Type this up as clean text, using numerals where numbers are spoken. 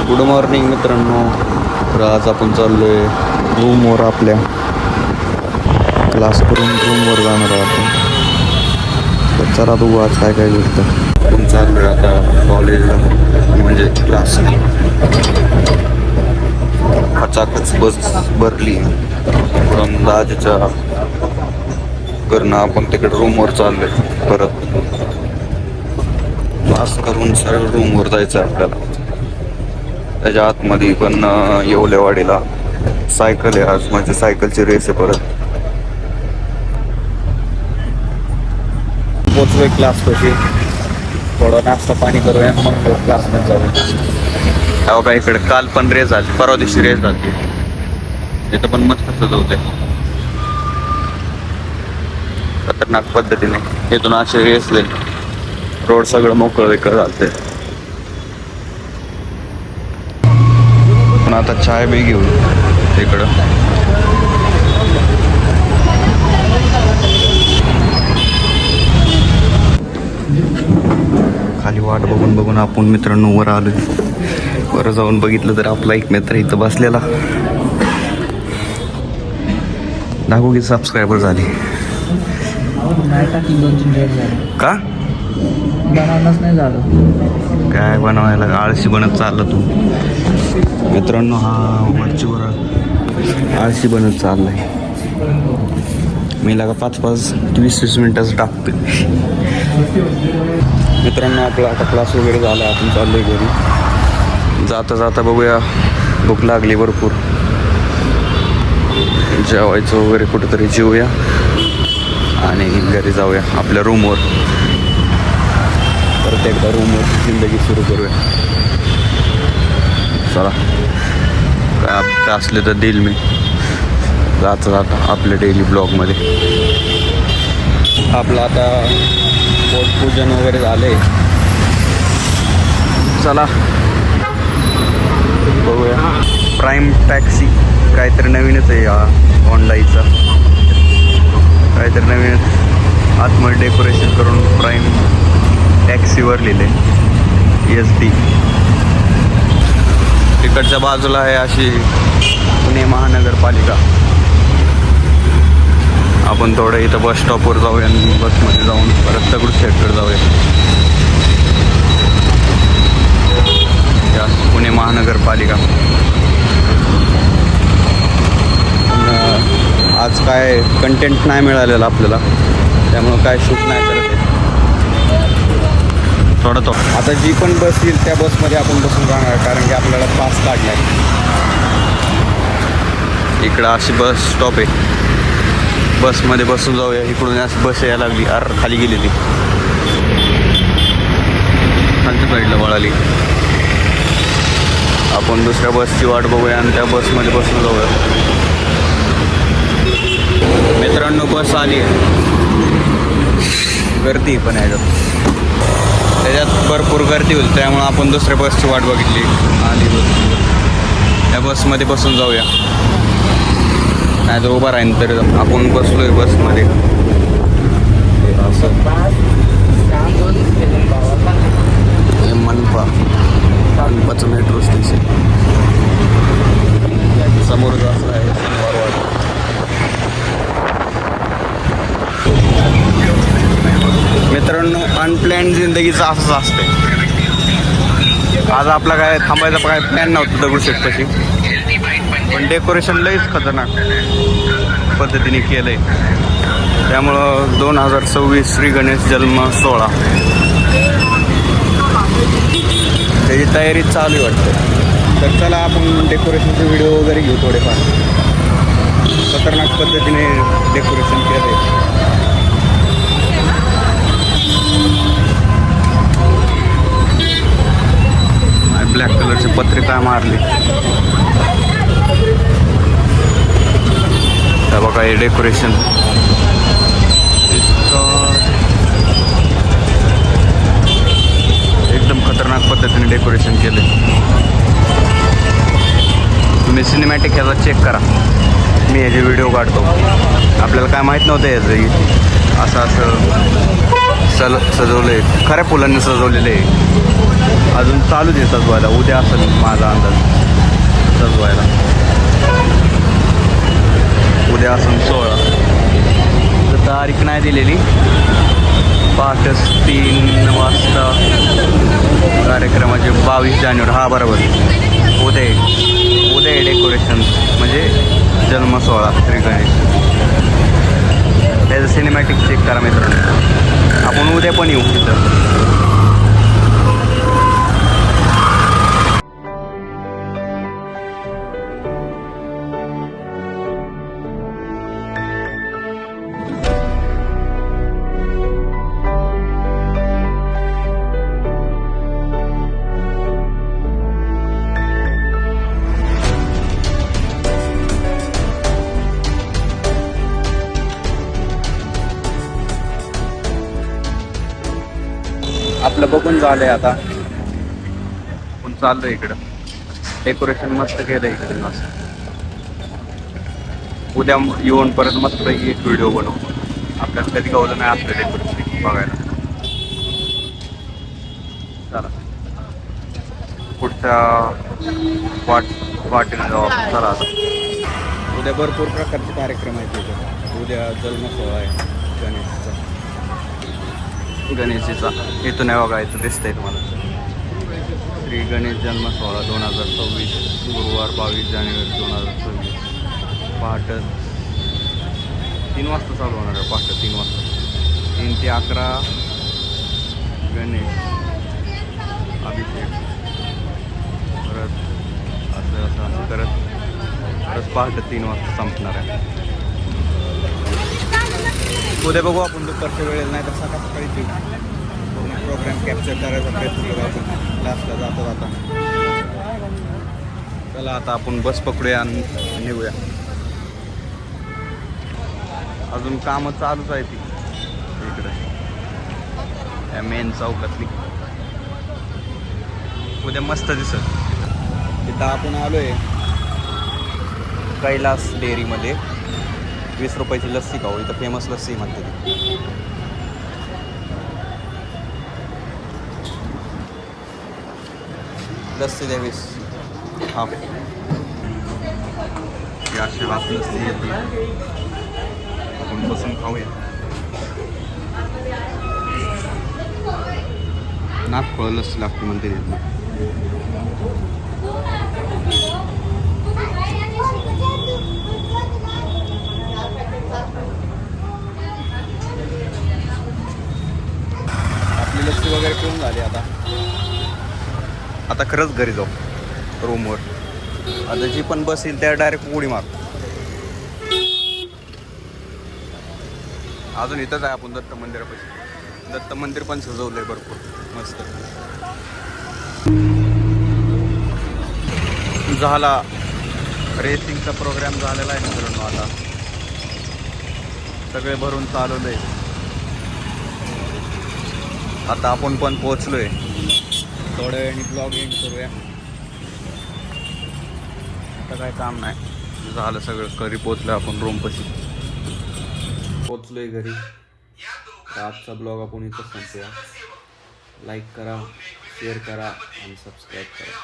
Good morning मित्रांनो. तर आज आपण चाललो आहे रूमवर, आपल्या क्लास करून रूमवर जाणार आहे आपण. तर चला बघू आज काय काय भेटतं. आपण चाललो आहे आता कॉलेजला, म्हणजे क्लास. अचाकच बस भरली पण दाजीच्या करणं आपण तिकडे रूमवर चाललोय. परत क्लास करून सरळ रूमवर जायचं आहे आपल्याला. त्याच्या आतमध्ये पण येवलेवाडीला सायकल आहे आज, म्हणजे सायकलची रेस आहे. परत पोचलोय क्लास पाशी, थोडा नाश्ता पाणी करूया मग क्लासमध्ये जाऊया. हो का, इकडे काल पण रेस झाली, परवा दिवशी रेस झाली. तिथं पण मस्त सजवलंय खतरनाक पद्धतीने. इथून असे रेसले रोड सगळं मोकळं वेकळं झालते. पण आता चाय बी घेऊ तिकडं. खाली वाट बघून बघून आपण मित्रांनो वर आलोय. वर जाऊन बघितलं तर आपला एक मित्र इथं बसलेला. दाखवू की सबस्क्रायबर झाले का? बनवणंच नाही झालं. काय बनवायला आळशी बनत चाललं तू मित्रांनो. हा वरचीवर आळशी बनत चाललाय. मी लागा 5-20 मिनिटाचं टाकतोय. मित्रांनो आपला आता क्लास वगैरे झाला, आपण चाललोय घरी. जाता जाता बघूया, भूक लागली भरपूर. जेवायचं वगैरे कुठेतरी जेवूया आणि घरी जाऊया आपल्या रूमवर. परत एकदा रूमवर जिंदगी सुरू करूया. चला, काय अपडेट असले तर देईल मी जाता जाता आपल्या डेली ब्लॉगमध्ये. आपलं आता पोटपूजन वगैरे झाले. चला बघूया. प्राईम टॅक्सी काहीतरी नवीनच आहे ऑनलाईनचा, काहीतरी नवीन आतमध्ये डेकोरेशन करून प्राईम टॅक्सीवर लिहिले SD. तिकडच्या बाजूला आहे अशी पुणे महानगरपालिका. आपण थोडं इथं बस स्टॉपवर जाऊया आणि बसमध्ये जाऊन परत दगडूशेठकडे जाऊया. पुणे महानगरपालिका. आज काय कंटेंट नाही मिळालेलं आपल्याला, त्यामुळं काय शूट नाही करत आहे. थोडं तो आता जी पण बस येईल त्या बसमध्ये आपण बसून जाणार, कारण की आपल्याला पास काढला आहे. इकडं अशी बस स्टॉप आहे, बसमध्ये बसून जाऊया. इकडून अशी बस यायला लागली, खाली गेली ती, खालच्या साईडला वळाली. आपण दुसऱ्या बसची वाट बघूया आणि त्या बसमध्ये बसून जाऊया. मित्रांनो बस आली आहे, गर्दी पण आहे त्याच्यात भरपूर गर्दी होती, त्यामुळं आपण दुसऱ्या बसची वाट बघितली. आली बस, त्या बसमध्ये बसून जाऊया. नाही तर उभा राहीन तर आपण बसलोय बसमध्ये. असं मनपाचं मेट्रो स्टेशन समोर असं आहे. मित्रांनो अनप्लॅन जिंदगीचं असंच असतंय. आज आपला काय थांबायचा काय प्लॅन नव्हतं दगडूशेठपाशी, पण डेकोरेशन लईच खतरनाक पद्धतीने केलं आहे. त्यामुळं 2026 श्री गणेश जन्म सोहळा त्याची तयारी चालू वाटते. तर चला आपण डेकोरेशनचे व्हिडिओ वगैरे घेऊ थोडेफार. खतरनाक पद्धतीने डेकोरेशन केलं आहे. ब्लॅक कलरची पत्रिका मारली. त्या बघा हे डेकोरेशन एकदम खतरनाक पद्धतीने डेकोरेशन केले. तुम्ही सिनेमॅटिक ह्याचा चेक करा. मी याचे व्हिडिओ काढतो. आपल्याला काय माहीत नव्हतं याचं असं सजवलं आहे. खऱ्या फुलांनी सजवलेलं आहे. अजून चालूच आहे सजवायला. उद्या असेल माझा अंदाज सजवायला. उद्या असेल 16. तर तारीख नाही दिलेली. पहाटे 3 वाजता कार्यक्रमाचे 22 जानेवारी. हा बरोबर उद्या आहे डेकोरेशन म्हणजे जन्म सोहळा श्री गणेश. त्याचं सिनेमॅटिक चेक करा मित्रांनो. आपण उद्या पण येऊ तिथं. आपलं बघून झालंय आता. आपण चाललोय इकडं. डेकोरेशन मस्त केलंय इकडे मस्त. उद्या येऊन परत मस्त एक व्हिडिओ बनवू. आपल्याला कधी गावलं नाही असलं डेकोरेशन बघायला. चला पुढच्या वाटेने जाऊ आपण. चला आता. उद्या भरपूर प्रकारचे कार्यक्रम आहेत तिथे. उद्या जन्म सोहळा आहे गणेशजीचा. इथून आहे बघा, इथं दिसतंय तुम्हाला. श्री गणेश जन्म सोहळा 2026 गुरुवार 22 जानेवारी 2026 पहाटे 3 वाजता चालू होणार आहे. पहाटे 3 वाजता 3 ते 11 गणेश अभिषेक. परत असं परत पहाटे 3 वाजता संपणार आहे. उद्या बघू आपण दुपारच्या वेळेला, नाही तर सकाळी पूर्ण प्रोग्राम कॅप्चर करायचा प्रयत्न करू आपण लास्टला जाता. चला आता आपण बस पकडूया आणि निघूया. अजून कामं चालूच आहे ती इकडे या मेन चौकातली. उद्या मस्त दिसत. तिथं आपण आलोय कैलास डेअरीमध्ये. 20 रुपयाची लस्सी खाऊ. इथं फेमस लस्सी म्हणते ती. लस्सी द्या 20 हाफ. अशी हाफ लस्सी येते. आपण बसून खाऊया. नागपूर लस्सी लागते म्हणते तिथं. आपली लस्सी वगैरे पिऊन झाली. आता खरंच घरी जाऊ रूमवर. आता जी पण बस येईल त्या डायरेक्ट उडी मार. अजून इथंच आहे आपण दत्त मंदिरापाशी. दत्त मंदिर पण सजवलंय भरपूर मस्त. झाला रेसिंगचा प्रोग्राम झालेला आहे मित्रांनो. आता सगळे भरून चालवलंय. आता आपण पण पोहोचलोय. थोड्या वेळाने ब्लॉग एंड करूया. आता काय काम नाही, झालं सगळं. घरी पोहोचलोय आपण. रूमपाशी पोहोचलोय घरी. तर आजचा ब्लॉग आपण इथं संपूया. लाईक करा, शेअर करा आणि सबस्क्राईब करा.